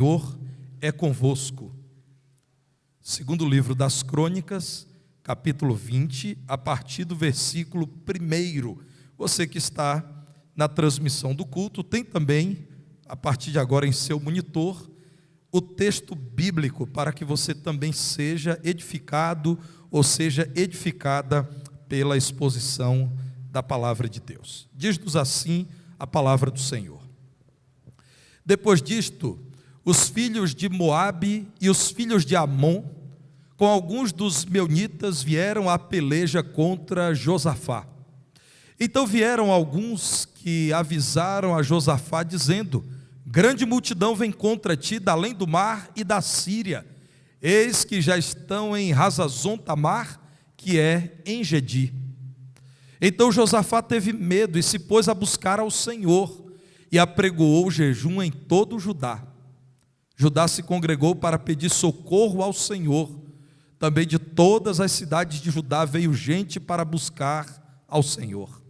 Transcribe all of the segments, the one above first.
Senhor é convosco. Segundo livro das Crônicas, capítulo 20, a partir do versículo 1. Você que está na transmissão do culto, tem também, a partir de agora em seu monitor, o texto bíblico, para que você também seja edificado, ou seja edificada pela exposição da palavra de Deus. Diz-nos assim a palavra do Senhor. Depois disto, os filhos de Moabe e os filhos de Amon, com alguns dos meunitas, vieram à peleja contra Josafá. Então vieram alguns que avisaram a Josafá, dizendo: grande multidão vem contra ti, da além do mar e da Síria. Eis que já estão em Hazazon Tamar, que é em Gedi. Então Josafá teve medo e se pôs a buscar ao Senhor, e apregoou jejum em todo o Judá. Judá se congregou para pedir socorro ao Senhor. Também de todas as cidades de Judá veio gente para buscar ao Senhor.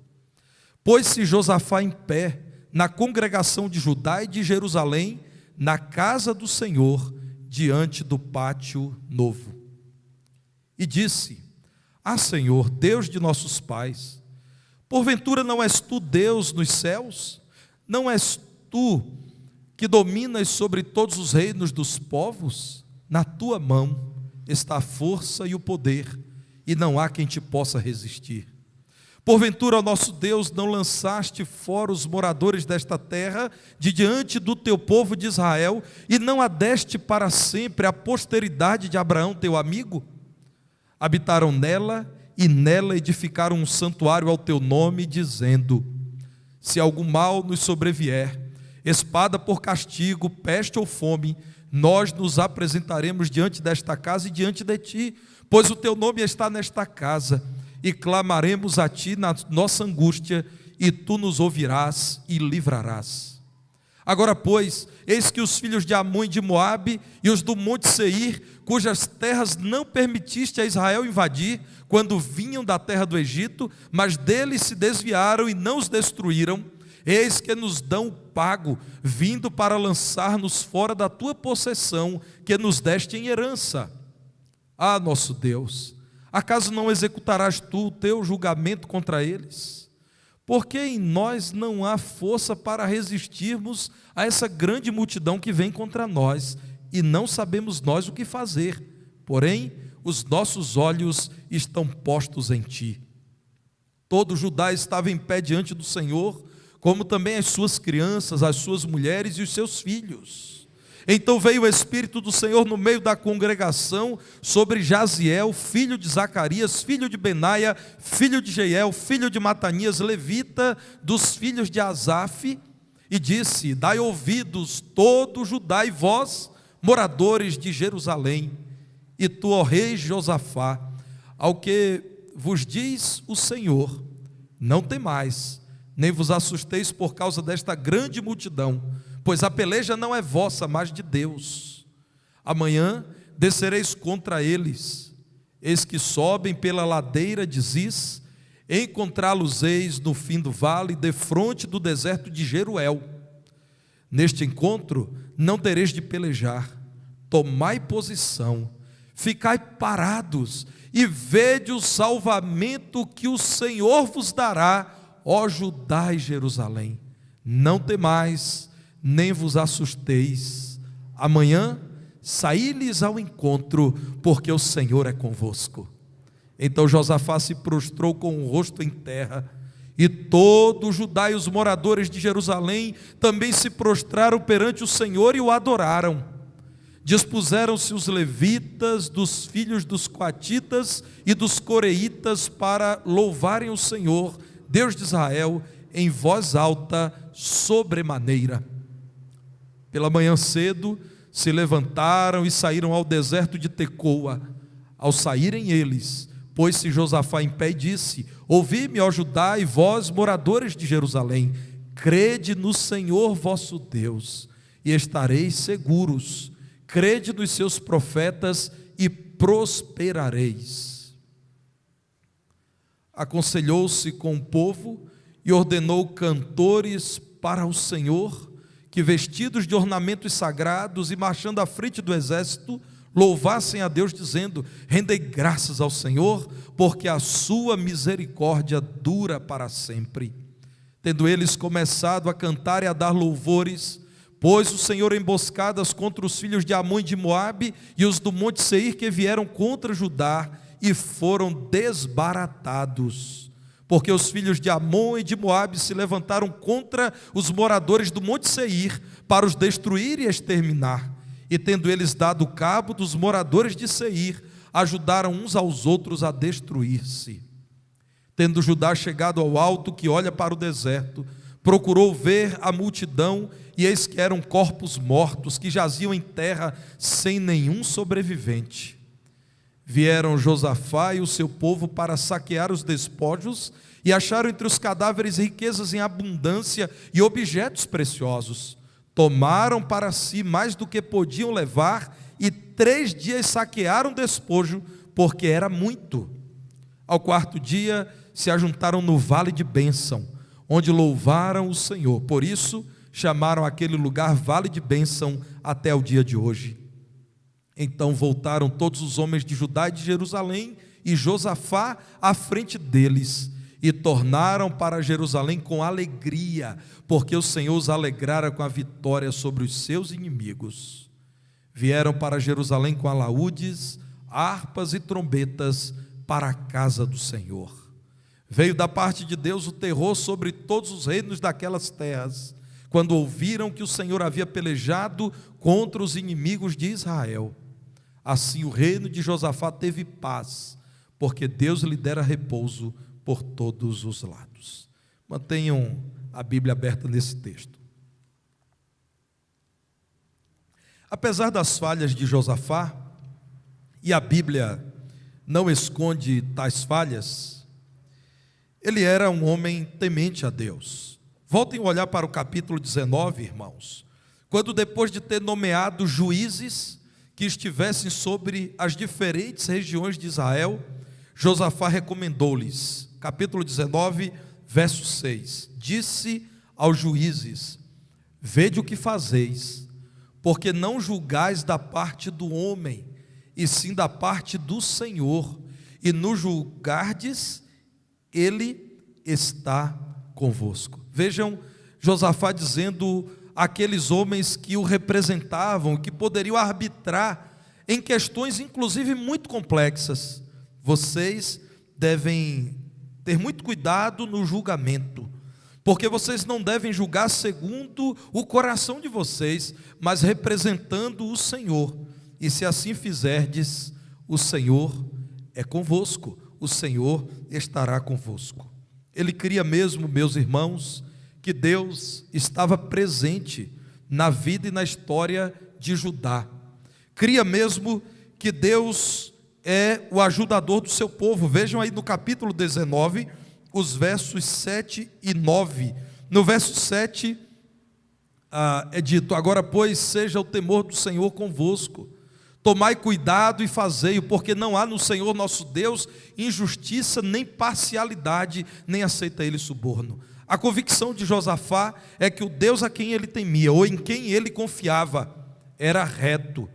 Pôs-se Josafá em pé na congregação de Judá e de Jerusalém, na casa do Senhor, diante do pátio novo. E disse: Ah, Senhor, Deus de nossos pais, porventura não és tu Deus nos céus? Não és tu que dominas sobre todos os reinos dos povos? Na tua mão está a força e o poder, e não há quem te possa resistir. Porventura, ó nosso Deus, não lançaste fora os moradores desta terra de diante do teu povo de Israel, e não a deste para sempre a posteridade de Abraão teu amigo? Habitaram nela, e nela edificaram um santuário ao teu nome, dizendo: se algum mal nos sobrevier, espada por castigo, peste ou fome, nós nos apresentaremos diante desta casa e diante de ti, pois o teu nome está nesta casa, e clamaremos a ti na nossa angústia, e tu nos ouvirás e livrarás. Agora, pois, eis que os filhos de Amon e de Moabe e os do monte Seir, cujas terras não permitiste a Israel invadir, quando vinham da terra do Egito, mas deles se desviaram e não os destruíram, eis que nos dão o pago, vindo para lançar-nos fora da tua possessão, que nos deste em herança. Ah, nosso Deus, acaso não executarás tu o teu julgamento contra eles? Porque em nós não há força para resistirmos a essa grande multidão que vem contra nós, e não sabemos nós o que fazer, porém os nossos olhos estão postos em ti. Todo Judá estava em pé diante do Senhor, como também as suas crianças, as suas mulheres e os seus filhos. Então veio o Espírito do Senhor no meio da congregação sobre Jaziel, filho de Zacarias, filho de Benaia, filho de Jeiel, filho de Matanias, levita dos filhos de Asaf, e disse: dai ouvidos todo Judá e vós, moradores de Jerusalém, e tu, ó rei Josafá, ao que vos diz o Senhor: não temais, nem vos assusteis por causa desta grande multidão, pois a peleja não é vossa, mas de Deus. Amanhã descereis contra eles, eis que sobem pela ladeira de Ziz, encontrá-los-eis no fim do vale, defronte do deserto de Jeruel. Neste encontro não tereis de pelejar, tomai posição, ficai parados, e vede o salvamento que o Senhor vos dará, ó Judá e Jerusalém. Não temais, nem vos assusteis. Amanhã saí-lhes ao encontro, porque o Senhor é convosco. Então Josafá se prostrou com o rosto em terra, e todo o Judá e os moradores de Jerusalém também se prostraram perante o Senhor e o adoraram. Dispuseram-se os levitas dos filhos dos coatitas e dos coreitas para louvarem o Senhor, Deus de Israel, em voz alta, sobremaneira. Pela manhã cedo se levantaram e saíram ao deserto de Tecoa. Ao saírem eles, pôs-se Josafá em pé e disse: ouvi-me, ó Judá, e vós, moradores de Jerusalém, crede no Senhor vosso Deus, e estareis seguros. Crede nos seus profetas e prosperareis. Aconselhou-se com o povo e ordenou cantores para o Senhor, que, vestidos de ornamentos sagrados e marchando à frente do exército, louvassem a Deus, dizendo: rendei graças ao Senhor, porque a sua misericórdia dura para sempre. Tendo eles começado a cantar e a dar louvores, pôs o Senhor emboscadas contra os filhos de Amon e de Moabe e os do monte Seir, que vieram contra Judá, e foram desbaratados, porque os filhos de Amon e de Moabe se levantaram contra os moradores do monte Seir, para os destruir e exterminar. E tendo eles dado cabo dos moradores de Seir, ajudaram uns aos outros a destruir-se. Tendo Judá chegado ao alto que olha para o deserto, procurou ver a multidão, e eis que eram corpos mortos, que jaziam em terra sem nenhum sobrevivente. Vieram Josafá e o seu povo para saquear os despojos, e acharam entre os cadáveres riquezas em abundância e objetos preciosos. Tomaram para si mais do que podiam levar, e 3 dias saquearam o despojo, porque era muito. Ao 4º dia se ajuntaram no vale de bênção, onde louvaram o Senhor. Por isso chamaram aquele lugar Vale de Bênção até o dia de hoje. Então voltaram todos os homens de Judá e de Jerusalém, e Josafá à frente deles, e tornaram para Jerusalém com alegria, porque o Senhor os alegrara com a vitória sobre os seus inimigos. Vieram para Jerusalém com alaúdes, harpas e trombetas para a casa do Senhor. Veio da parte de Deus o terror sobre todos os reinos daquelas terras, quando ouviram que o Senhor havia pelejado contra os inimigos de Israel. Assim o reino de Josafá teve paz, porque Deus lhe dera repouso por todos os lados. Mantenham a Bíblia aberta nesse texto. Apesar das falhas de Josafá, e a Bíblia não esconde tais falhas, ele era um homem temente a Deus. Voltem a olhar para o capítulo 19, irmãos, quando, depois de ter nomeado juízes que estivessem sobre as diferentes regiões de Israel, Josafá recomendou-lhes, capítulo 19, verso 6, disse aos juízes: vede o que fazeis, porque não julgais da parte do homem, e sim da parte do Senhor, e no julgardes, ele está convosco. Vejam Josafá dizendo àqueles homens que o representavam, que poderiam arbitrar em questões inclusive muito complexas: vocês devem ter muito cuidado no julgamento, porque vocês não devem julgar segundo o coração de vocês, mas representando o Senhor. E se assim fizerdes, o Senhor é convosco, o Senhor estará convosco. Ele cria mesmo, meus irmãos, que Deus estava presente na vida e na história de Judá. Cria mesmo que Deus é o ajudador do seu povo. Vejam aí no capítulo 19, os versos 7 e 9. No verso 7 é dito: agora, pois, seja o temor do Senhor convosco, tomai cuidado e fazei-o, porque não há no Senhor nosso Deus injustiça, nem parcialidade, nem aceita ele suborno. A convicção de Josafá é que o Deus a quem ele temia, ou em quem ele confiava, era reto.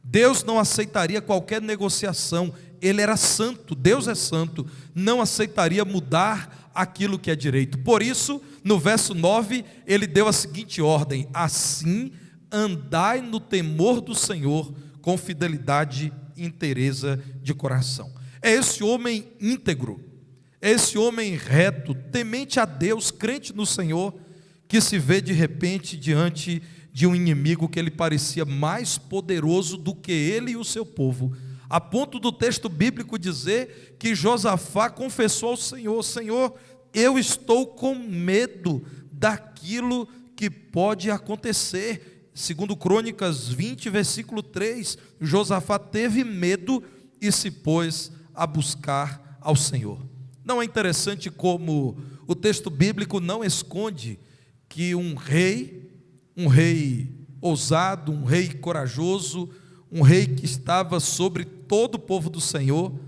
Deus não aceitaria qualquer negociação. Ele era santo, Deus é santo, não aceitaria mudar aquilo que é direito. Por isso, no verso 9, ele deu a seguinte ordem: assim andai no temor do Senhor, com fidelidade e inteireza de coração. É esse homem íntegro, é esse homem reto, temente a Deus, crente no Senhor, que se vê de repente diante de um inimigo que ele parecia mais poderoso do que ele e o seu povo, a ponto do texto bíblico dizer que Josafá confessou ao Senhor: Senhor, eu estou com medo daquilo que pode acontecer. Segundo Crônicas 20, versículo 3, Josafá teve medo e se pôs a buscar ao Senhor. Não é interessante como o texto bíblico não esconde que um rei ousado, um rei corajoso, um rei que estava sobre todo o povo do Senhor,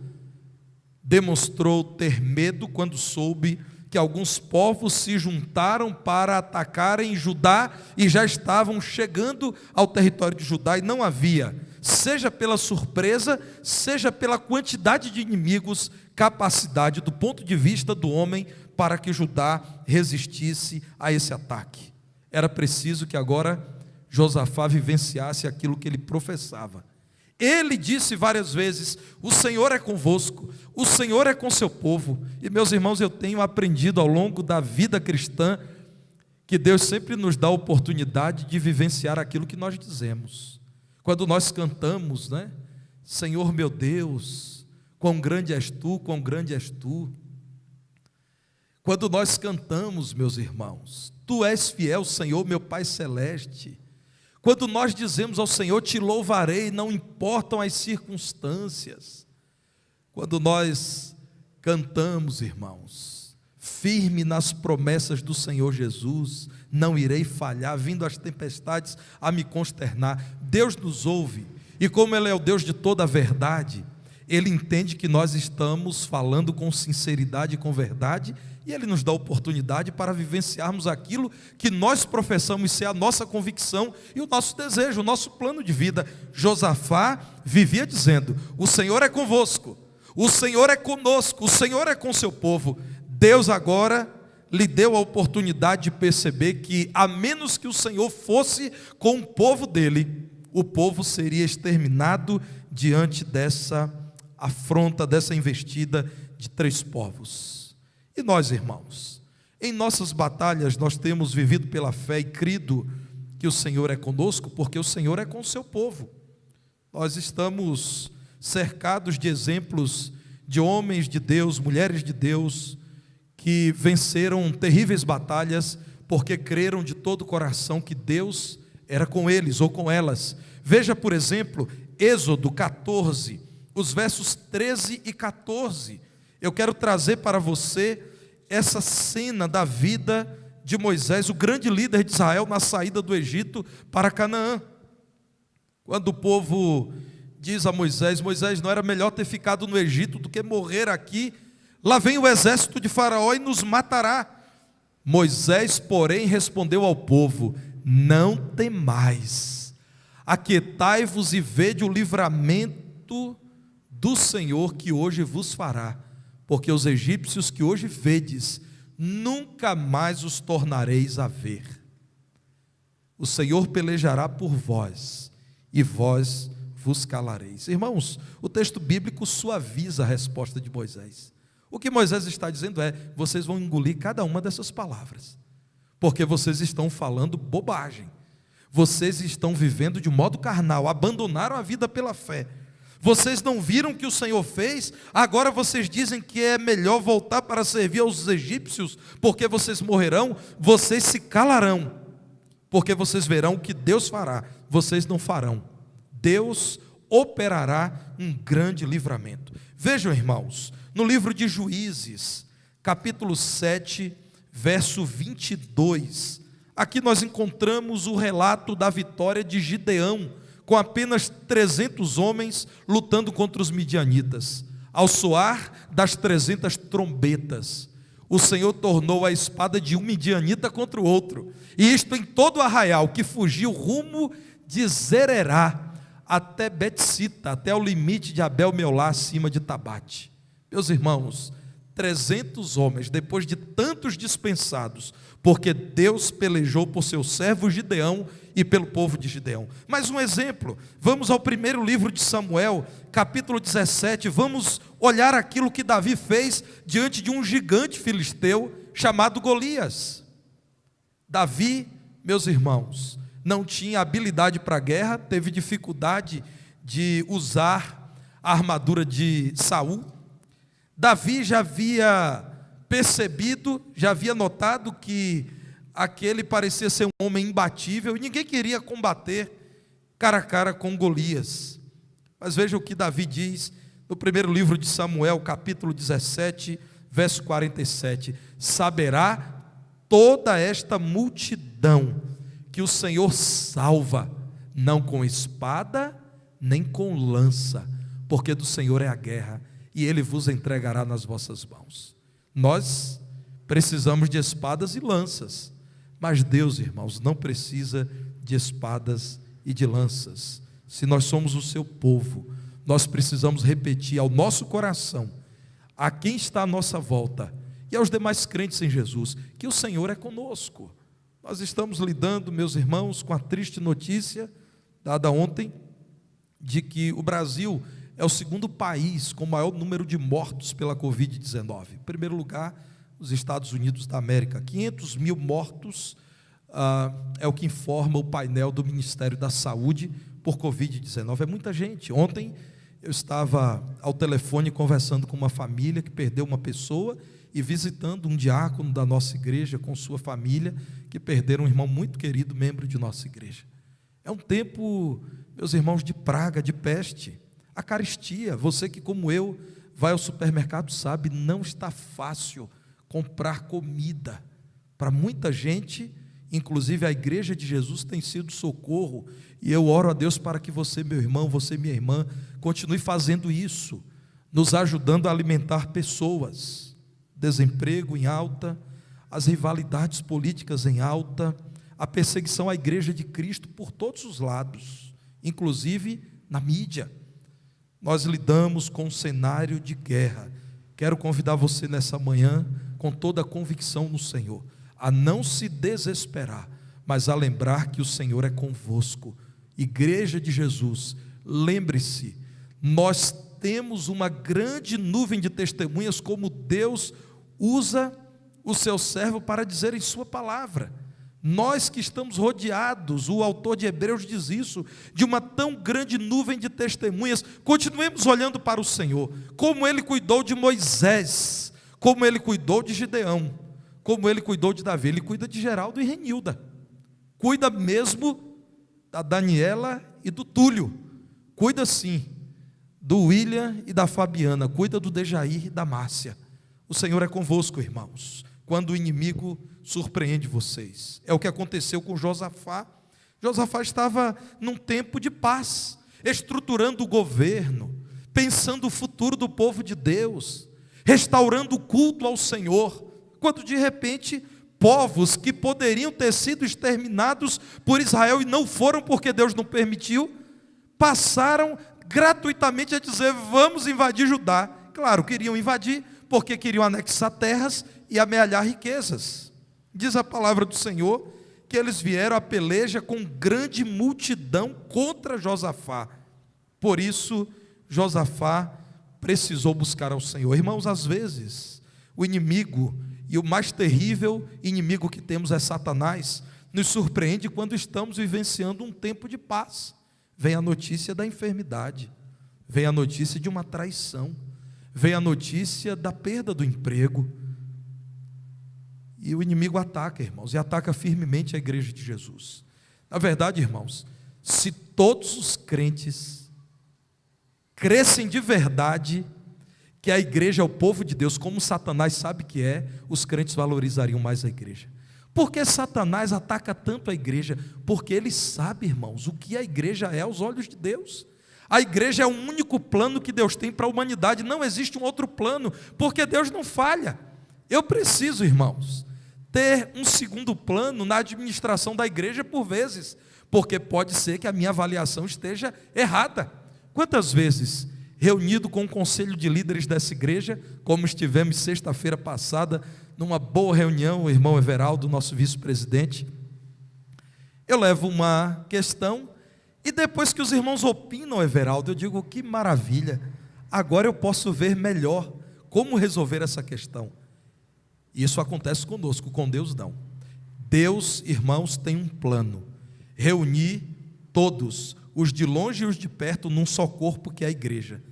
demonstrou ter medo quando soube que alguns povos se juntaram para atacarem Judá e já estavam chegando ao território de Judá, e não havia, seja pela surpresa, seja pela quantidade de inimigos, capacidade do ponto de vista do homem para que Judá resistisse a esse ataque. Era preciso que agora Josafá vivenciasse aquilo que ele professava. Ele disse várias vezes: o Senhor é convosco, o Senhor é com seu povo. E meus irmãos, eu tenho aprendido ao longo da vida cristã que Deus sempre nos dá a oportunidade de vivenciar aquilo que nós dizemos. Quando nós cantamos, né? Senhor meu Deus, quão grande és tu, quão grande és tu. Quando nós cantamos, meus irmãos, tu és fiel, Senhor, meu Pai celeste. Quando nós dizemos ao Senhor, te louvarei, não importam as circunstâncias. Quando nós cantamos, irmãos, firme nas promessas do Senhor Jesus, não irei falhar, vindo as tempestades a me consternar. Deus nos ouve, e como Ele é o Deus de toda a verdade, Ele entende que nós estamos falando com sinceridade e com verdade, e Ele nos dá a oportunidade para vivenciarmos aquilo que nós professamos ser a nossa convicção e o nosso desejo, o nosso plano de vida. Josafá vivia dizendo: o Senhor é convosco, o Senhor é conosco, o Senhor é com seu povo. Deus agora lhe deu a oportunidade de perceber que, a menos que o Senhor fosse com o povo dele, o povo seria exterminado diante dessa afronta, dessa investida de 3 povos. E nós, irmãos, em nossas batalhas nós temos vivido pela fé e crido que o Senhor é conosco, porque o Senhor é com o seu povo. Nós estamos cercados de exemplos de homens de Deus, mulheres de Deus, que venceram terríveis batalhas, porque creram de todo o coração que Deus era com eles ou com elas. Veja, por exemplo, Êxodo 14, os versos 13 e 14. Eu quero trazer para você essa cena da vida de Moisés, o grande líder de Israel na saída do Egito para Canaã. Quando o povo diz a Moisés: Moisés, não era melhor ter ficado no Egito do que morrer aqui? Lá vem o exército de Faraó e nos matará. Moisés, porém, respondeu ao povo: não temais, aquietai-vos e vede o livramento do Senhor que hoje vos fará. Porque os egípcios que hoje vedes, nunca mais os tornareis a ver. O Senhor pelejará por vós, e vós vos calareis. Irmãos, o texto bíblico suaviza a resposta de Moisés. O que Moisés está dizendo é: vocês vão engolir cada uma dessas palavras, porque vocês estão falando bobagem, vocês estão vivendo de modo carnal, abandonaram a vida pela fé. Vocês não viram o que o Senhor fez? Agora vocês dizem que é melhor voltar para servir aos egípcios, porque vocês morrerão. Vocês se calarão, porque vocês verão o que Deus fará. Vocês não farão. Deus operará um grande livramento. Vejam, irmãos, no livro de Juízes, capítulo 7, verso 22, aqui nós encontramos o relato da vitória de Gideão, com apenas 300 homens lutando contra os midianitas. Ao soar das 300 trombetas, o Senhor tornou a espada de um midianita contra o outro, e isto em todo o arraial, que fugiu rumo de Zererá até Betsita, até o limite de Abel-Meolá, acima de Tabate. Meus irmãos, 300 homens, depois de tantos dispensados, porque Deus pelejou por seu servo Gideão e pelo povo de Gideão. Mais um exemplo, vamos ao primeiro livro de Samuel, capítulo 17, vamos olhar aquilo que Davi fez diante de um gigante filisteu chamado Golias. Davi, meus irmãos, não tinha habilidade para a guerra, teve dificuldade de usar a armadura de Saul. Davi já havia percebido, já havia notado que aquele parecia ser um homem imbatível e ninguém queria combater cara a cara com Golias. Mas veja o que Davi diz no primeiro livro de Samuel, capítulo 17, verso 47. Saberá toda esta multidão que o Senhor salva, não com espada, nem com lança, porque do Senhor é a guerra, e Ele vos entregará nas vossas mãos. Nós precisamos de espadas e lanças, mas Deus, irmãos, não precisa de espadas e de lanças. Se nós somos o seu povo, nós precisamos repetir ao nosso coração, a quem está à nossa volta e aos demais crentes em Jesus, que o Senhor é conosco. Nós estamos lidando, meus irmãos, com a triste notícia dada ontem, de que o Brasil é o segundo país com maior número de mortos pela Covid-19. Em primeiro lugar, os Estados Unidos da América, 500 mil mortos, é o que informa o painel do Ministério da Saúde por Covid-19. É muita gente. Ontem eu estava ao telefone conversando com uma família que perdeu uma pessoa e visitando um diácono da nossa igreja com sua família, que perderam um irmão muito querido, membro de nossa igreja. É um tempo, meus irmãos, de praga, de peste, a carestia. Você que, como eu, vai ao supermercado sabe, não está fácil comprar comida. Para muita gente, inclusive a igreja de Jesus tem sido socorro, e eu oro a Deus para que você, meu irmão, você, minha irmã, continue fazendo isso, nos ajudando a alimentar pessoas. Desemprego em alta, as rivalidades políticas em alta, a perseguição à igreja de Cristo por todos os lados, inclusive na mídia. Nós lidamos com um cenário de guerra. Quero convidar você nessa manhã, com toda a convicção no Senhor, a não se desesperar, mas a lembrar que o Senhor é convosco. Igreja de Jesus, lembre-se, nós temos uma grande nuvem de testemunhas, como Deus usa o seu servo para dizer em sua palavra. Nós que estamos rodeados, o autor de Hebreus diz isso, de uma tão grande nuvem de testemunhas, continuemos olhando para o Senhor, como Ele cuidou de Moisés, como Ele cuidou de Gideão, como Ele cuidou de Davi. Ele cuida de Geraldo e Renilda, cuida mesmo da Daniela e do Túlio, cuida sim do William e da Fabiana, cuida do Dejair e da Márcia. O Senhor é convosco, irmãos, quando o inimigo surpreende vocês. É o que aconteceu com Josafá. Josafá estava num tempo de paz, estruturando o governo, pensando o futuro do povo de Deus, restaurando o culto ao Senhor, quando de repente povos que poderiam ter sido exterminados por Israel e não foram porque Deus não permitiu, passaram gratuitamente a dizer: vamos invadir Judá. Claro, queriam invadir porque queriam anexar terras e amealhar riquezas. Diz a palavra do Senhor que eles vieram a peleja com grande multidão contra Josafá. Por isso, Josafá precisou buscar ao Senhor. Irmãos, às vezes, o inimigo, e o mais terrível inimigo que temos é Satanás, nos surpreende quando estamos vivenciando um tempo de paz. Vem a notícia da enfermidade, vem a notícia de uma traição, vem a notícia da perda do emprego, e o inimigo ataca, irmãos, e ataca firmemente a igreja de Jesus. Na verdade, irmãos, se todos os crentes crescem de verdade que a igreja é o povo de Deus, como Satanás sabe que é, os crentes valorizariam mais a igreja. Por que Satanás ataca tanto a igreja? Porque ele sabe, irmãos, o que a igreja é aos olhos de Deus. A igreja é o único plano que Deus tem para a humanidade, não existe um outro plano, porque Deus não falha. Eu preciso, irmãos, ter um segundo plano na administração da igreja por vezes, porque pode ser que a minha avaliação esteja errada. Quantas vezes, reunido com o conselho de líderes dessa igreja, como estivemos sexta-feira passada, numa boa reunião, o irmão Everaldo, nosso vice-presidente, eu levo uma questão, e depois que os irmãos opinam, Everaldo, eu digo: que maravilha, agora eu posso ver melhor como resolver essa questão. Isso acontece conosco, com Deus não. Deus, irmãos, tem um plano: reunir todos, os de longe e os de perto, num só corpo que é a igreja.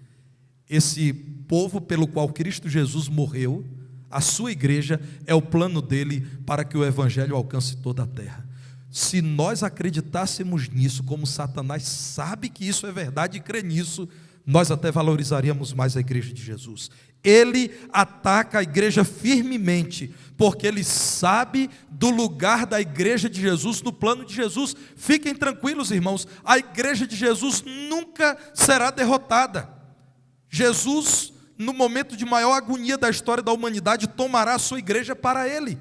Esse povo pelo qual Cristo Jesus morreu, a sua igreja, é o plano dele para que o evangelho alcance toda a terra. Se nós acreditássemos nisso, como Satanás sabe que isso é verdade e crê nisso, nós até valorizaríamos mais a igreja de Jesus. Ele ataca a igreja firmemente, porque ele sabe do lugar da igreja de Jesus no plano de Jesus. Fiquem tranquilos, irmãos, a igreja de Jesus nunca será derrotada. Jesus no momento de maior agonia da história da humanidade, tomará a sua igreja para Ele.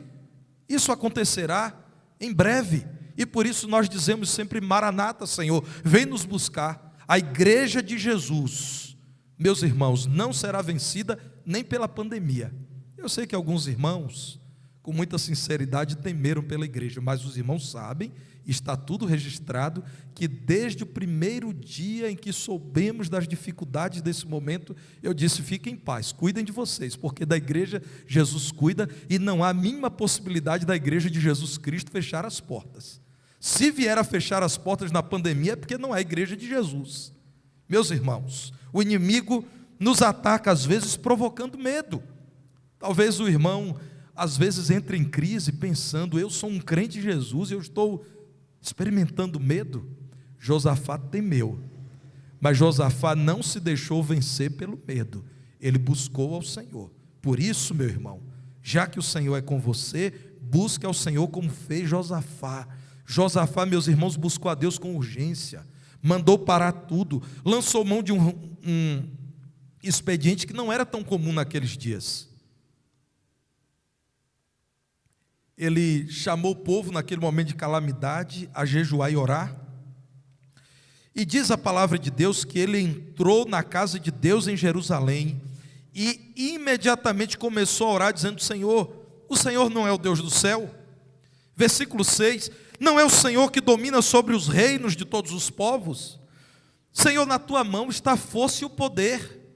Isso acontecerá em breve, e por isso nós dizemos sempre: Maranata, Senhor, vem nos buscar. A igreja de Jesus, meus irmãos, não será vencida nem pela pandemia. Eu sei que alguns irmãos, com muita sinceridade, temeram pela igreja, mas os irmãos sabem, está tudo registrado, que desde o primeiro dia em que soubemos das dificuldades desse momento, eu disse: fiquem em paz, cuidem de vocês, porque da igreja Jesus cuida, e não há a mínima possibilidade da igreja de Jesus Cristo fechar as portas. Se vier a fechar as portas na pandemia, é porque não é a igreja de Jesus. Meus irmãos, o inimigo nos ataca às vezes provocando medo. Talvez o irmão às vezes entre em crise pensando: eu sou um crente de Jesus e eu estou experimentando medo. Josafá temeu, mas Josafá não se deixou vencer pelo medo, ele buscou ao Senhor. Por isso, meu irmão, já que o Senhor é com você, busque ao Senhor como fez Josafá. Josafá, meus irmãos, buscou a Deus com urgência, mandou parar tudo, lançou mão de um expediente que não era tão comum naqueles dias. Ele chamou o povo naquele momento de calamidade a jejuar e orar, e diz a palavra de Deus que ele entrou na casa de Deus em Jerusalém e imediatamente começou a orar dizendo: Senhor, o Senhor não é o Deus do céu? Versículo 6, não é o Senhor que domina sobre os reinos de todos os povos? Senhor, na tua mão está a força e o poder,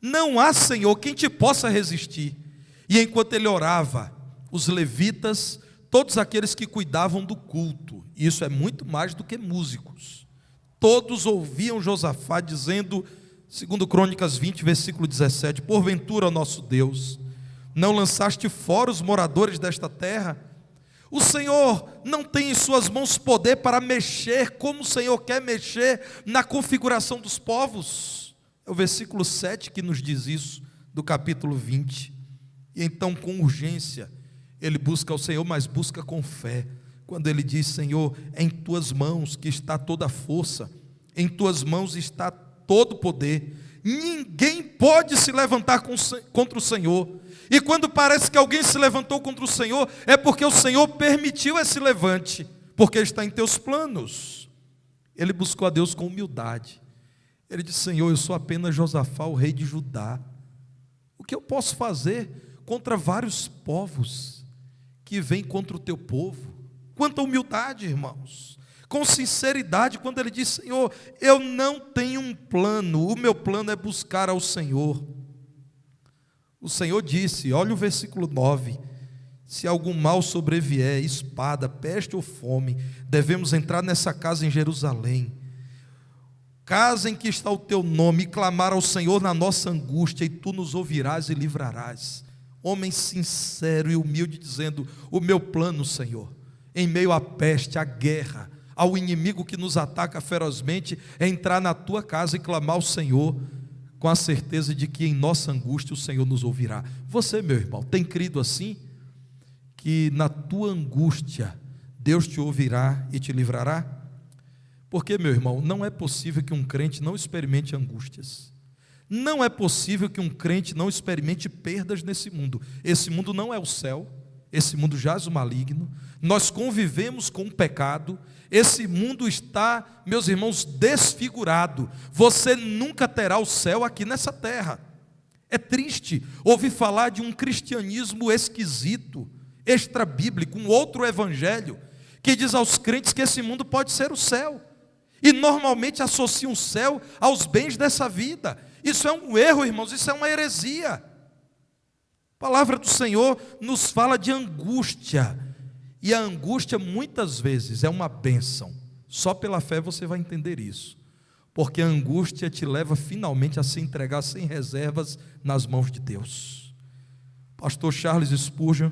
não há, Senhor, quem te possa resistir. E enquanto ele orava, os levitas, todos aqueles que cuidavam do culto, isso é muito mais do que músicos, todos ouviam Josafá dizendo, segundo Crônicas 20, versículo 17: porventura, ó nosso Deus, não lançaste fora os moradores desta terra? O Senhor não tem em suas mãos poder para mexer como o Senhor quer mexer na configuração dos povos? É o versículo 7 que nos diz isso, do capítulo 20. E então, com urgência, ele busca ao Senhor, mas busca com fé, quando ele diz: Senhor, é em tuas mãos que está toda a força, em tuas mãos está todo o poder, ninguém pode se levantar contra o Senhor. E quando parece que alguém se levantou contra o Senhor, é porque o Senhor permitiu esse levante, porque está em teus planos. Ele buscou a Deus com humildade, ele disse: Senhor, eu sou apenas Josafá, o rei de Judá, o que eu posso fazer contra vários povos que vêm contra o teu povo? Quanta humildade, irmãos, com sinceridade, quando ele diz: Senhor, eu não tenho um plano, o meu plano é buscar ao Senhor. O Senhor disse, olha o versículo 9: se algum mal sobrevier, espada, peste ou fome, devemos entrar nessa casa em Jerusalém, casa em que está o teu nome, e clamar ao Senhor na nossa angústia, e tu nos ouvirás e livrarás. Homem sincero e humilde dizendo: o meu plano, Senhor, em meio à peste, à guerra, ao inimigo que nos ataca ferozmente, é entrar na tua casa e clamar ao Senhor, com a certeza de que em nossa angústia o Senhor nos ouvirá. Você, meu irmão, tem crido assim? Que na tua angústia Deus te ouvirá e te livrará? Porque, meu irmão, não é possível que um crente não experimente angústias. Não é possível que um crente não experimente perdas nesse mundo. Esse mundo não é o céu, esse mundo jaz o maligno, nós convivemos com o pecado, esse mundo está, meus irmãos, desfigurado. Você nunca terá o céu aqui nessa terra. É triste ouvir falar de um cristianismo esquisito, extra-bíblico, um outro evangelho, que diz aos crentes que esse mundo pode ser o céu, e normalmente associam o céu aos bens dessa vida. Isso é um erro, irmãos, isso é uma heresia. A palavra do Senhor nos fala de angústia, e a angústia muitas vezes é uma bênção. Só pela fé você vai entender isso, porque a angústia te leva finalmente a se entregar sem reservas nas mãos de Deus. Pastor Charles Spurgeon,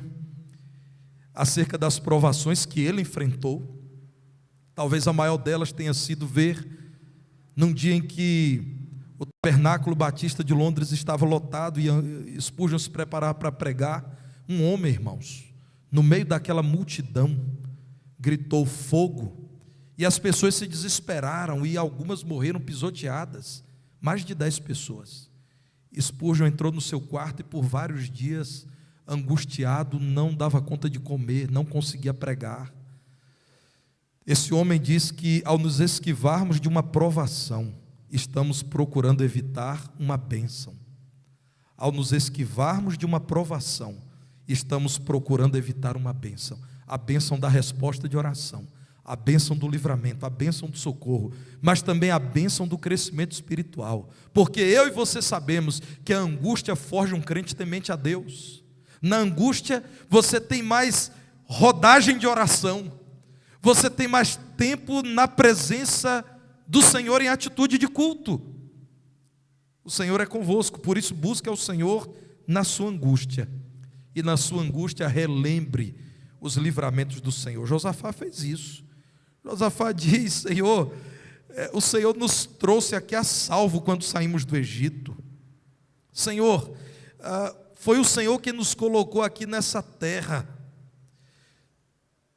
acerca das provações que ele enfrentou, talvez a maior delas tenha sido ver, num dia em que o Tabernáculo Batista de Londres estava lotado e Spurgeon se preparava para pregar, um homem, irmãos, no meio daquela multidão, gritou fogo, e as pessoas se desesperaram, e algumas morreram pisoteadas, mais de 10 pessoas. Spurgeon entrou no seu quarto e por vários dias, angustiado, não dava conta de comer, não conseguia pregar. Esse homem diz que ao nos esquivarmos de uma provação, estamos procurando evitar uma bênção. Ao nos esquivarmos de uma provação, estamos procurando evitar uma bênção. A bênção da resposta de oração, a bênção do livramento, a bênção do socorro, mas também a bênção do crescimento espiritual. Porque eu e você sabemos que a angústia forja um crente temente a Deus. Na angústia, você tem mais rodagem de oração, você tem mais tempo na presença do Senhor em atitude de culto. O Senhor é convosco, por isso busque ao Senhor na sua angústia. E na sua angústia relembre os livramentos do Senhor. Josafá fez isso. Josafá diz: Senhor, o Senhor nos trouxe aqui a salvo quando saímos do Egito. Senhor, foi o Senhor que nos colocou aqui nessa terra.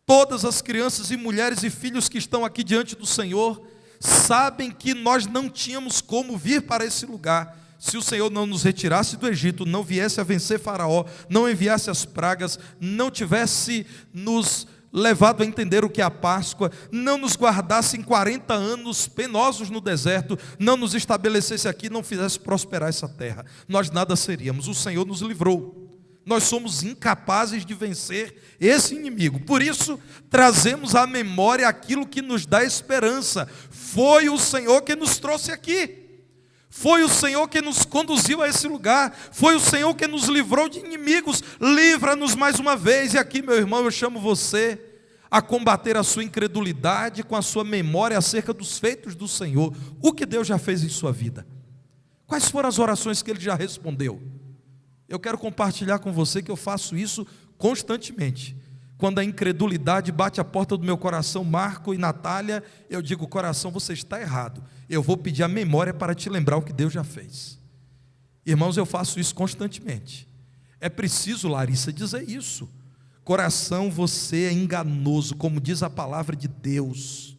Todas as crianças e mulheres e filhos que estão aqui diante do Senhor sabem que nós não tínhamos como vir para esse lugar se o Senhor não nos retirasse do Egito, não viesse a vencer Faraó, não enviasse as pragas, não tivesse nos levado a entender o que é a Páscoa, não nos guardasse em 40 anos penosos no deserto, não nos estabelecesse aqui, não fizesse prosperar essa terra, nós nada seríamos. O Senhor nos livrou. Nós somos incapazes de vencer esse inimigo. Por isso, trazemos à memória aquilo que nos dá esperança. Foi o Senhor que nos trouxe aqui. Foi o Senhor que nos conduziu a esse lugar. Foi o Senhor que nos livrou de inimigos. Livra-nos mais uma vez. E aqui, meu irmão, eu chamo você a combater a sua incredulidade com a sua memória acerca dos feitos do Senhor. O que Deus já fez em sua vida? Quais foram as orações que Ele já respondeu? Eu quero compartilhar com você que eu faço isso constantemente. Quando a incredulidade bate a porta do meu coração, Marco e Natália, eu digo: coração, você está errado. Eu vou pedir a memória para te lembrar o que Deus já fez. Irmãos, eu faço isso constantemente. É preciso, Larissa, dizer isso. Coração, você é enganoso, como diz a palavra de Deus.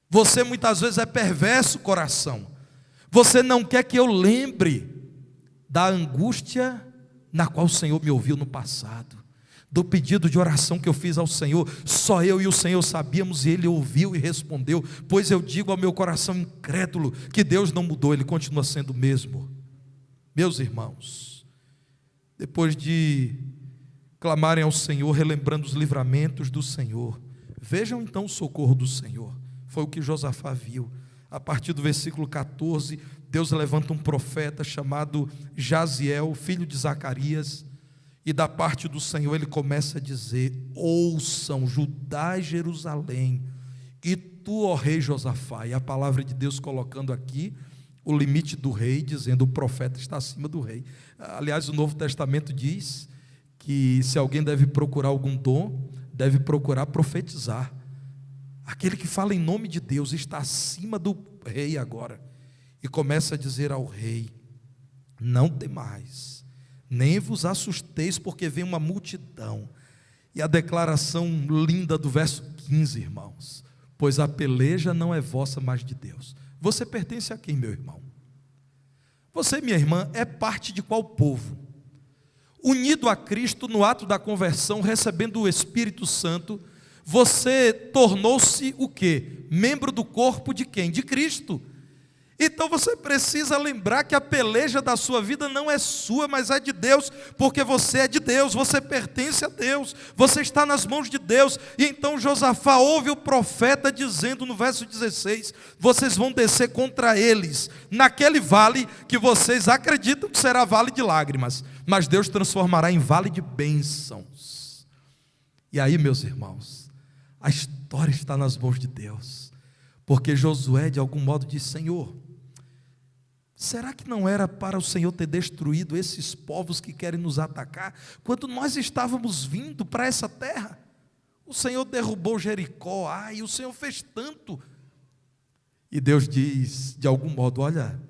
Você muitas vezes é perverso, coração. Você não quer que eu lembre da angústia na qual o Senhor me ouviu no passado, do pedido de oração que eu fiz ao Senhor. Só eu e o Senhor sabíamos, e Ele ouviu e respondeu. Pois eu digo ao meu coração incrédulo que Deus não mudou, Ele continua sendo o mesmo. Meus irmãos, depois de clamarem ao Senhor, relembrando os livramentos do Senhor, vejam então o socorro do Senhor. Foi o que Josafá viu. A partir do versículo 14, Deus levanta um profeta chamado Jaziel, filho de Zacarias, e da parte do Senhor ele começa a dizer: ouçam Judá e Jerusalém, e tu, ó rei Josafá. E a palavra de Deus colocando aqui o limite do rei, dizendo: o profeta está acima do rei. Aliás, o Novo Testamento diz que se alguém deve procurar algum dom, deve procurar profetizar. Aquele que fala em nome de Deus está acima do rei agora. E começa a dizer ao rei: não temais, nem vos assusteis, porque vem uma multidão. E a declaração linda do verso 15, irmãos: pois a peleja não é vossa, mas de Deus. Você pertence a quem, meu irmão? Você, minha irmã, é parte de qual povo? Unido a Cristo no ato da conversão, recebendo o Espírito Santo, você tornou-se o quê? Membro do corpo de quem? De Cristo. Então você precisa lembrar que a peleja da sua vida não é sua, mas é de Deus, porque você é de Deus, você pertence a Deus, você está nas mãos de Deus. E então Josafá ouve o profeta dizendo no verso 16: vocês vão descer contra eles, naquele vale que vocês acreditam que será vale de lágrimas, mas Deus transformará em vale de bênçãos. E aí, meus irmãos, a história está nas mãos de Deus, porque Josué de algum modo disse: Senhor, será que não era para o Senhor ter destruído esses povos que querem nos atacar, quando nós estávamos vindo para essa terra? O Senhor derrubou Jericó, e o Senhor fez tanto. E Deus diz, de algum modo: olha,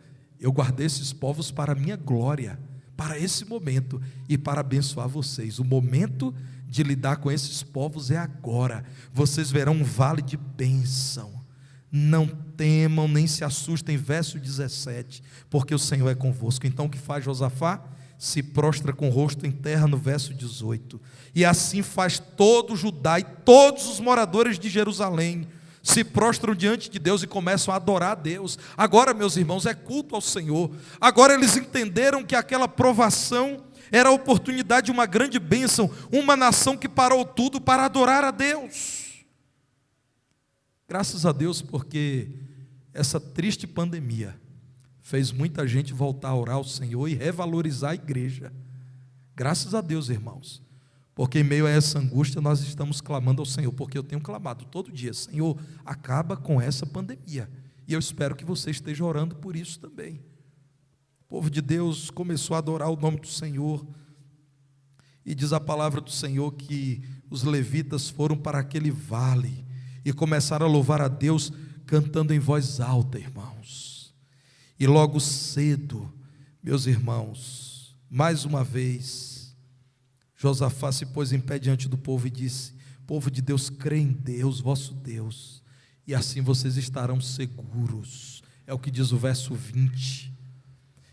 eu guardei esses povos para a minha glória, para esse momento, e para abençoar vocês. O momento de lidar com esses povos é agora. Vocês verão um vale de bênção. Não temam, nem se assustem, verso 17, porque o Senhor é convosco. Então o que faz Josafá? Se prostra com o rosto em terra, no verso 18. E assim faz todo Judá e todos os moradores de Jerusalém, se prostram diante de Deus e começam a adorar a Deus. Agora, meus irmãos, é culto ao Senhor. Agora eles entenderam que aquela provação era a oportunidade de uma grande bênção, uma nação que parou tudo para adorar a Deus. Graças a Deus, porque essa triste pandemia fez muita gente voltar a orar ao Senhor e revalorizar a igreja. Graças a Deus, irmãos, porque em meio a essa angústia nós estamos clamando ao Senhor, porque eu tenho clamado todo dia: Senhor, acaba com essa pandemia. E eu espero que você esteja orando por isso também. O povo de Deus começou a adorar o nome do Senhor, e diz a palavra do Senhor que os levitas foram para aquele vale e começaram a louvar a Deus cantando em voz alta, irmãos. E logo cedo, meus irmãos, mais uma vez, Josafá se pôs em pé diante do povo e disse: povo de Deus, crê em Deus, vosso Deus, e assim vocês estarão seguros. É o que diz o verso 20.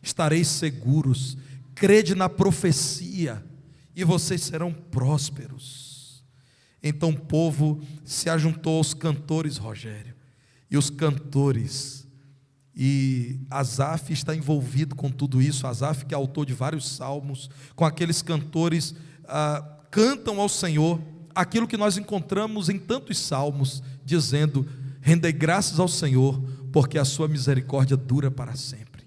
Estareis seguros, crede na profecia, e vocês serão prósperos. Então o povo se ajuntou aos cantores, Rogério, e os cantores, e Asaf está envolvido com tudo isso. Asaf, que é autor de vários salmos, com aqueles cantores, cantam ao Senhor aquilo que nós encontramos em tantos salmos, dizendo: rendei graças ao Senhor, porque a sua misericórdia dura para sempre.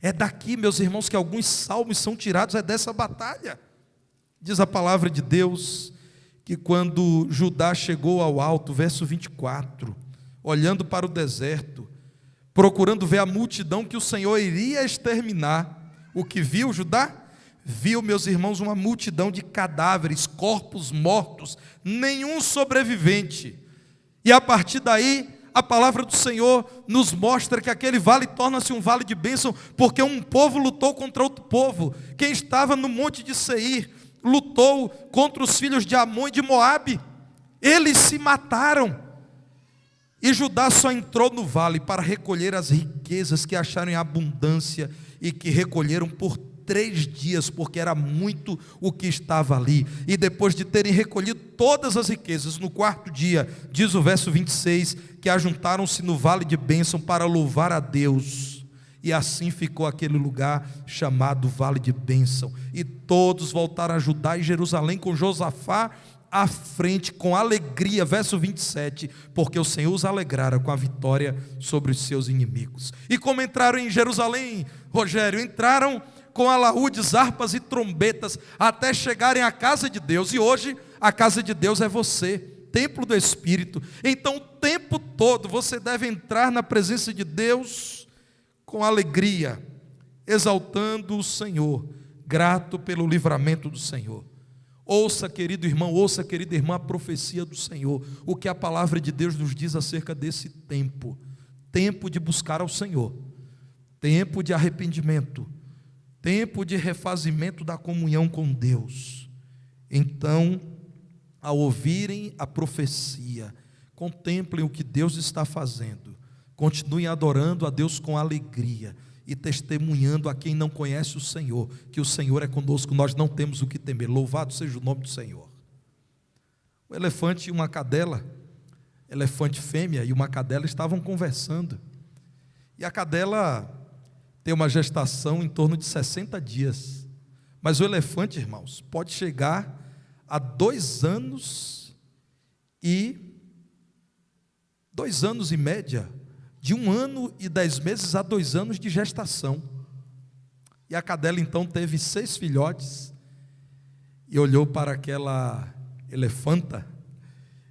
É daqui, meus irmãos, que alguns salmos são tirados, é dessa batalha. Diz a palavra de Deus que quando Judá chegou ao alto, verso 24, olhando para o deserto, procurando ver a multidão que o Senhor iria exterminar, o que viu Judá? Viu, meus irmãos, uma multidão de cadáveres, corpos mortos, nenhum sobrevivente. E a partir daí, a palavra do Senhor nos mostra que aquele vale torna-se um vale de bênção, porque um povo lutou contra outro povo. Quem estava no monte de Seir lutou contra os filhos de Amon e de Moabe. Eles se mataram. E Judá só entrou no vale para recolher as riquezas que acharam em abundância e que recolheram por 3 dias, porque era muito o que estava ali. E depois de terem recolhido todas as riquezas, no 4º dia, diz o verso 26, que ajuntaram-se no vale de bênção para louvar a Deus. E assim ficou aquele lugar chamado vale de bênção. E todos voltaram a Judá e Jerusalém com Josafá à frente, com alegria, verso 27, porque o Senhor os alegrara com a vitória sobre os seus inimigos. E como entraram em Jerusalém, Rogério, entraram com alaúdes, harpas e trombetas, até chegarem à casa de Deus. E hoje a casa de Deus é você, templo do Espírito. Então o tempo todo você deve entrar na presença de Deus com alegria, exaltando o Senhor, grato pelo livramento do Senhor. Ouça, querido irmão, ouça, querida irmã, a profecia do Senhor, o que a palavra de Deus nos diz acerca desse tempo. Tempo de buscar ao Senhor, tempo de arrependimento, tempo de refazimento da comunhão com Deus. Então, ao ouvirem a profecia, contemplem o que Deus está fazendo, continuem adorando a Deus com alegria e testemunhando a quem não conhece o Senhor, que o Senhor é conosco, nós não temos o que temer. Louvado seja o nome do Senhor. O elefante e uma cadela, elefante fêmea e uma cadela estavam conversando, e a cadela tem uma gestação em torno de 60 dias, mas o elefante, irmãos, pode chegar a 2 anos e 2 anos em média, de 1 ano e 10 meses a 2 anos de gestação. E a cadela então teve 6 filhotes, e olhou para aquela elefanta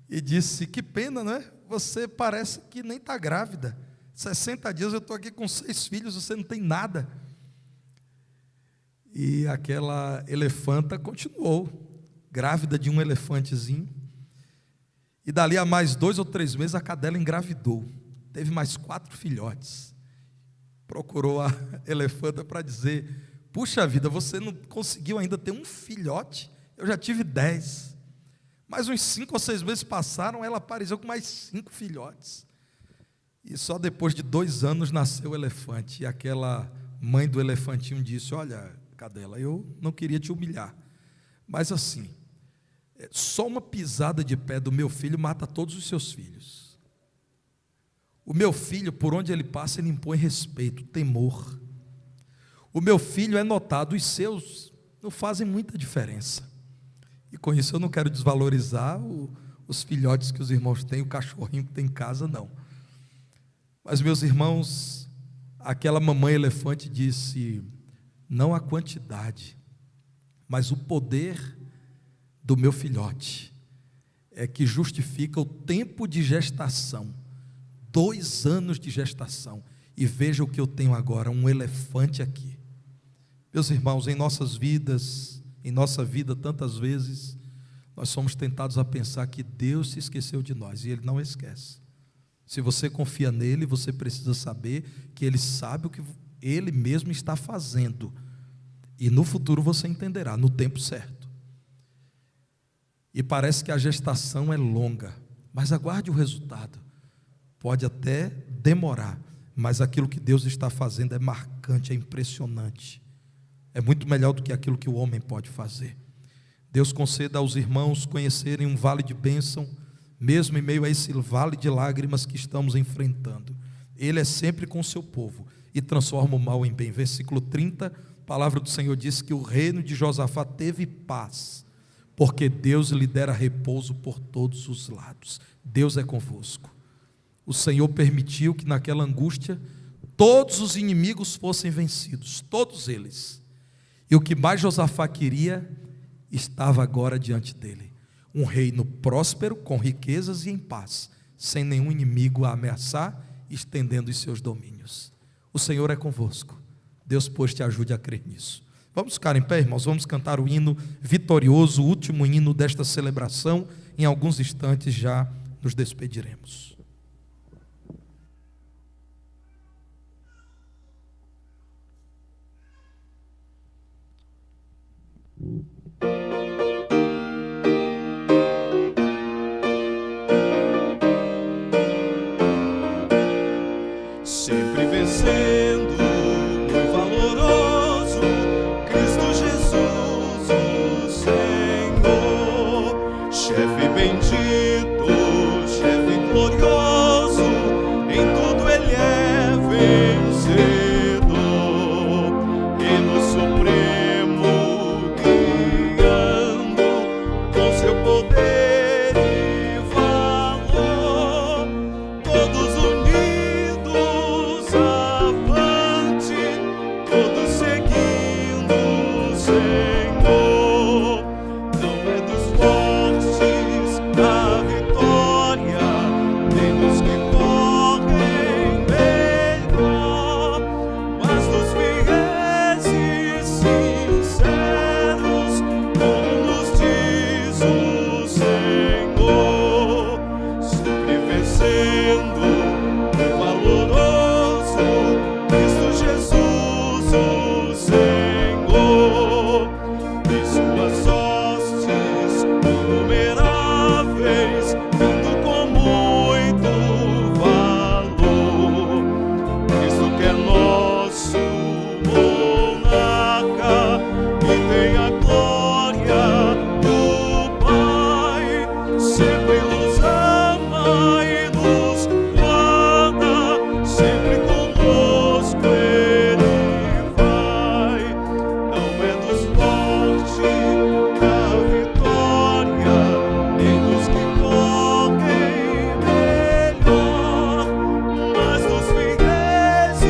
e disse: que pena, não é? Você parece que nem está grávida. 60 dias eu estou aqui com 6 filhos, você não tem nada. E aquela elefanta continuou, grávida de um elefantezinho. E dali a mais 2 ou 3 meses a cadela engravidou. Teve mais 4 filhotes. Procurou a elefanta para dizer: puxa vida, você não conseguiu ainda ter um filhote? Eu já tive 10. Mais uns 5 ou 6 meses passaram, ela apareceu com mais 5 filhotes. E só depois de 2 anos nasceu o elefante. E aquela mãe do elefantinho disse: olha, cadela, eu não queria te humilhar, mas assim, só uma pisada de pé do meu filho mata todos os seus filhos. O meu filho, por onde ele passa, ele impõe respeito, temor. O meu filho é notado, os seus não fazem muita diferença. E com isso eu não quero desvalorizar os filhotes que os irmãos têm, o cachorrinho que tem em casa, não. Mas, meus irmãos, aquela mamãe elefante disse: não a quantidade, mas o poder do meu filhote é que justifica o tempo de gestação, 2 anos de gestação, e veja o que eu tenho agora, um elefante aqui. Meus irmãos, em nossas vidas, em nossa vida, tantas vezes, nós somos tentados a pensar que Deus se esqueceu de nós, e Ele não esquece. Se você confia nele, você precisa saber que Ele sabe o que Ele mesmo está fazendo, e no futuro você entenderá, no tempo certo. E parece que a gestação é longa, mas aguarde o resultado. Pode até demorar, mas aquilo que Deus está fazendo é marcante, é impressionante. É muito melhor do que aquilo que o homem pode fazer. Deus conceda aos irmãos conhecerem um vale de bênção, mesmo em meio a esse vale de lágrimas que estamos enfrentando. Ele é sempre com o seu povo e transforma o mal em bem. Versículo 30, a palavra do Senhor diz que o reino de Josafá teve paz, porque Deus lhe dera repouso por todos os lados. Deus é convosco. O Senhor permitiu que naquela angústia todos os inimigos fossem vencidos, todos eles. E o que mais Josafá queria estava agora diante dele: um reino próspero, com riquezas e em paz, sem nenhum inimigo a ameaçar, estendendo os seus domínios. O Senhor é convosco. Deus, pois, te ajude a crer nisso. Vamos ficar em pé, irmãos, vamos cantar o hino vitorioso, o último hino desta celebração. Em alguns instantes já nos despediremos. Sempre vencendo, muito valoroso, Cristo Jesus, o Senhor, chefe bendito, chefe glorioso, em tudo Ele é vencedor, e no supremo guiando, com seu poder e valor, todos unidos avante, todos seguindo o Senhor. Não é dos fortes a vitória, nem dos que correm melhor, mas dos fiéis e sinceros, como nos diz o Senhor. Sempre vencendo, valoroso, Cristo Jesus, o Senhor, e suas hostes inumeráveis, vindo com muito valor. Cristo que é nosso monarca e tem a glória do Pai, sempre nos ama e nos guarda, sempre conosco Ele vai. Não é dos fortes a vitória, nem dos que correm melhor, mas dos fiéis e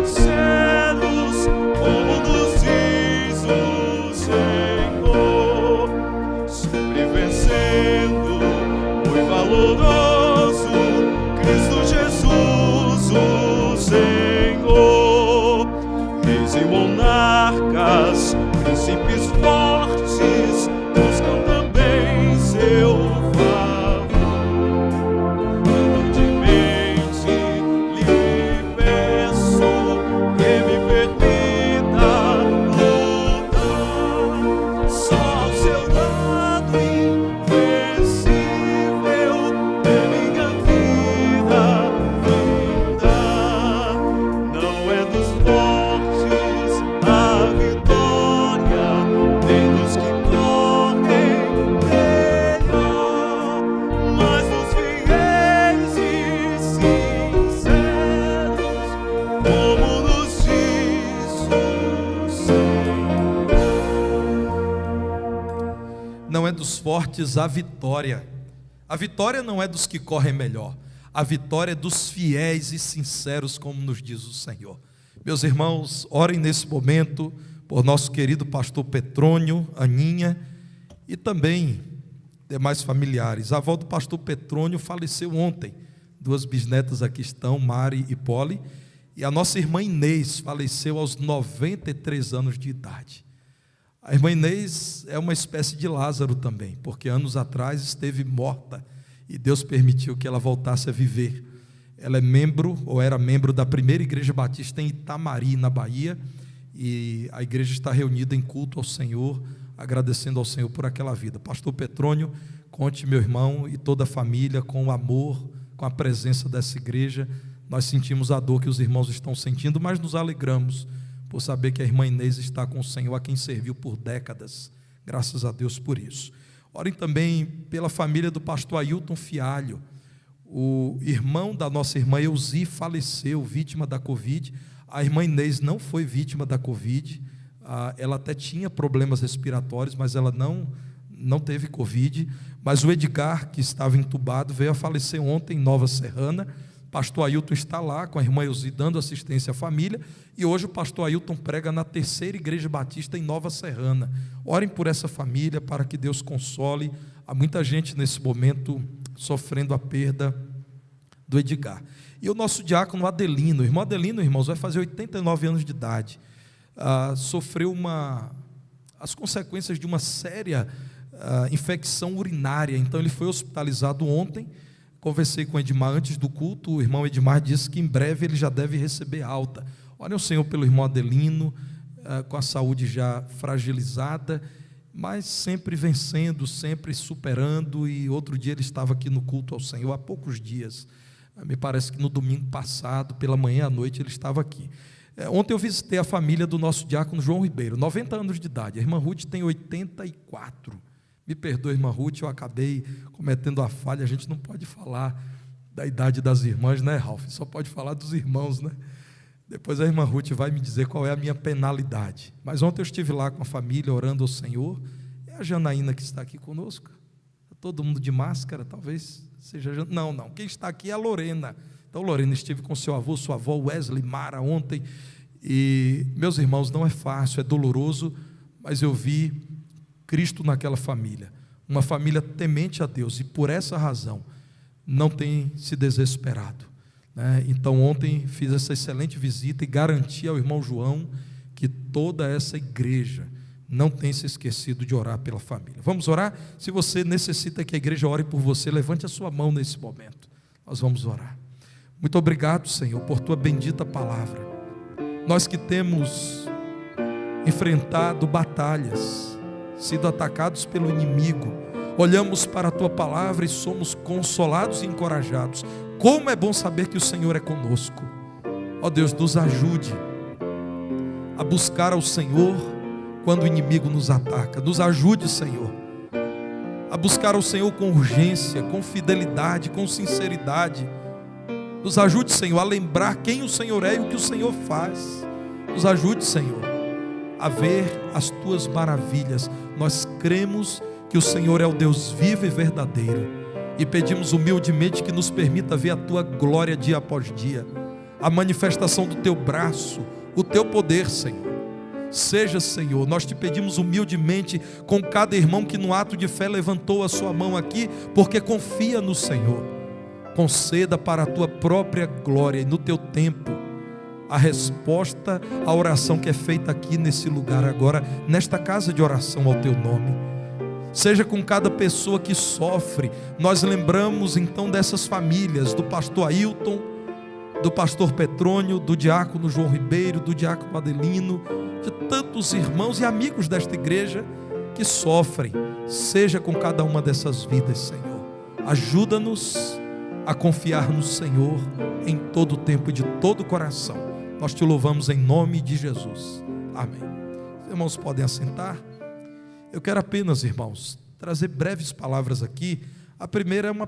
sinceros, como nos diz o Senhor. Sempre vencendo, muito valoroso, Cristo Jesus, o Senhor. Reis e monarcas, príncipes fortes, buscam também seu favor. Humildemente lhe peço que me permita lutar, só ao seu lado invencível é minha vida dos fortes a vitória. A vitória não é dos que correm melhor, a vitória é dos fiéis e sinceros, como nos diz o Senhor. Meus irmãos, orem nesse momento por nosso querido pastor Petrônio, Aninha e também demais familiares. A avó do pastor Petrônio faleceu ontem. 2 bisnetas aqui estão, Mari e Polly. E a nossa irmã Inês faleceu aos 93 anos de idade. A irmã Inês é uma espécie de Lázaro também, porque anos atrás esteve morta e Deus permitiu que ela voltasse a viver. Ela é membro, ou era membro da primeira igreja batista em Itamari, na Bahia, e a igreja está reunida em culto ao Senhor, agradecendo ao Senhor por aquela vida. Pastor Petrônio, conte, meu irmão, e toda a família, com o amor, com a presença dessa igreja. Nós sentimos a dor que os irmãos estão sentindo, mas nos alegramos por saber que a irmã Inês está com o Senhor, a quem serviu por décadas. Graças a Deus por isso. Orem também pela família do pastor Ailton Fialho. O irmão da nossa irmã Euzi faleceu, vítima da Covid. A irmã Inês não foi vítima da Covid. Ela até tinha problemas respiratórios, mas ela não teve Covid. Mas o Edgar, que estava entubado, veio a falecer ontem em Nova Serrana. Pastor Ailton está lá com a irmã Euzi dando assistência à família, e hoje o pastor Ailton prega na 3ª Igreja Batista em Nova Serrana. Orem por essa família para que Deus console. Há muita gente nesse momento sofrendo a perda do Edgar. E o nosso diácono Adelino, o irmão Adelino, irmãos, vai fazer 89 anos de idade. Sofreu as consequências de uma séria infecção urinária, então ele foi hospitalizado ontem. Conversei com o Edmar antes do culto, o irmão Edmar disse que em breve ele já deve receber alta. Olhem o Senhor pelo irmão Adelino, com a saúde já fragilizada, mas sempre vencendo, sempre superando. E outro dia ele estava aqui no culto ao Senhor, há poucos dias, me parece que no domingo passado, pela manhã à noite ele estava aqui. Ontem eu visitei a família do nosso diácono João Ribeiro, 90 anos de idade, a irmã Ruth tem 84. Me perdoe, irmã Ruth, eu acabei cometendo a falha. A gente não pode falar da idade das irmãs, né, Ralf? Só pode falar dos irmãos, né? Depois a irmã Ruth vai me dizer qual é a minha penalidade. Mas ontem eu estive lá com a família, orando ao Senhor. É a Janaína que está aqui conosco? Todo mundo de máscara, talvez seja... Não, quem está aqui é a Lorena. Então, Lorena, estive com seu avô, sua avó, Wesley, Mara, ontem. E, meus irmãos, não é fácil, é doloroso, mas eu vi Cristo naquela família, uma família temente a Deus, e por essa razão não tem se desesperado, né? Então ontem fiz essa excelente visita e garanti ao irmão João que toda essa igreja não tem se esquecido de orar pela família. Vamos orar? Se você necessita que a igreja ore por você, levante a sua mão nesse momento. Nós vamos orar. Muito obrigado, Senhor, por tua bendita palavra. Nós que temos enfrentado batalhas, sido atacados pelo inimigo, olhamos para a tua palavra e somos consolados e encorajados. Como é bom saber que o Senhor é conosco. Ó Deus, nos ajude a buscar ao Senhor quando o inimigo nos ataca. Nos ajude, Senhor, a buscar ao Senhor com urgência, com fidelidade, com sinceridade. Nos ajude, Senhor, a lembrar quem o Senhor é e o que o Senhor faz. Nos ajude, Senhor, a ver as tuas maravilhas. Nós cremos que o Senhor é o Deus vivo e verdadeiro, e pedimos humildemente que nos permita ver a tua glória dia após dia, a manifestação do teu braço, o teu poder, Senhor. Seja, Senhor, nós te pedimos humildemente com cada irmão que no ato de fé levantou a sua mão aqui, porque confia no Senhor. Conceda para a tua própria glória e no teu tempo a resposta à oração que é feita aqui nesse lugar agora, nesta casa de oração ao teu nome. Seja com cada pessoa que sofre. Nós lembramos então dessas famílias, do pastor Ailton, do pastor Petrônio, do diácono João Ribeiro, do diácono Adelino, de tantos irmãos e amigos desta igreja que sofrem. Seja com cada uma dessas vidas, Senhor. Ajuda-nos a confiar no Senhor em todo o tempo e de todo o coração. Nós te louvamos em nome de Jesus. Amém. Os irmãos podem assentar. Eu quero apenas, irmãos, trazer breves palavras aqui. A primeira é uma